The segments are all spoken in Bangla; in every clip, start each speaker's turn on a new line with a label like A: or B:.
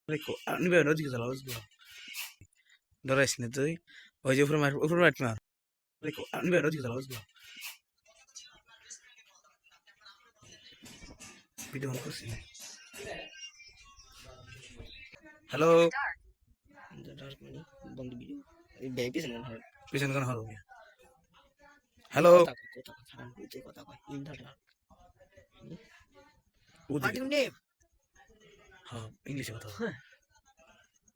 A: নিবে ওদিকে চালাও ডরাইস না তুই ওই যে উপরে মার মার নিবে ওদিকে চালাও ভিডিও অন করছি হ্যালো
B: ডার্ক মানে বন্ধ ভিডিও এই ব্যাগ পিছনে হয়
A: পিছনে কেন হলো হ্যালো
B: কথা খারাপ হইতে কথা কয় ইন দা ডার্ক
A: ওদিকে
B: ইউ নেম
A: হ্যাঁ ইংলিশে কথা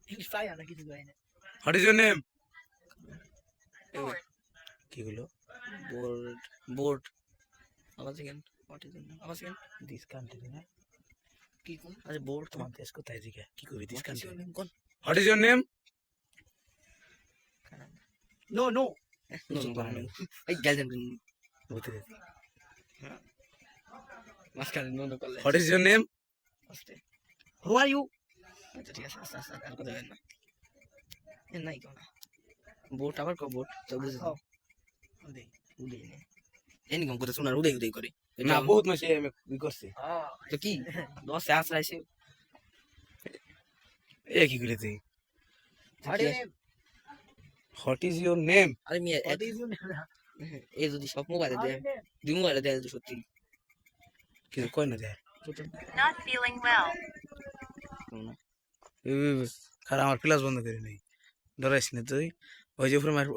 B: ইংলিশ পাই না কিছু কয় না
A: হোয়াট ইজ ইউর নেম কি হলো
B: বোর্ড বোর্ড আবার সেকেন্ড হোয়াট ইজ আবার সেকেন্ড
A: দিস কান্ট্রি না
B: কি কোন আরে বোর্ড
A: তোমার দেশ কোথায় দিকে কি করবি দিস কান্ট্রি
B: নেম কোন
A: what is your name
B: no no
A: no no
B: এই গাইলেন
A: বলতে
B: মাস্কারে নো নো করলে
A: হোয়াট ইজ ইউর নেম
B: আস্তে হু আর ইউ আচ্ছা ঠিক আছে আস্তে আস্তে আর কথা বলেন না এ নাই কেউ না বোট আবার কো বোট তো বুঝে উদয় উদয় নে এনি কম কথা শোনার উদয় উদয় করে
A: না বহুত মাসে আমি ই করছি
B: তো কি দশ আস রাইছে
A: এ কি করে তুই
B: আরে
A: হোয়াট ইজ ইউর নেম
B: আরে মিয়া এই যদি সব মোবাইলে দেয় দুই মোবাইলে দেয় তো সত্যি
A: কিছু কয় না দেয়
C: Not feeling well.
A: খারাপ আমার প্লাস বন্ধ করে নেই ডরাইস না তুই ওই যে উপরে মার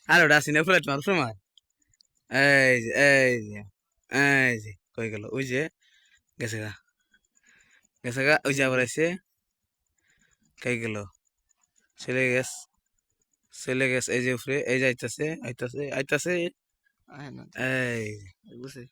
A: আর ওটা আসি না উপরে মার উপরে মার এই যে কই গেল ওই যে গেছে গা ওই যে আবার আছে কই গেল চলে গেছে এই যে উপরে এই যে আইতাছে
B: আয় না
A: এই
B: বুঝছে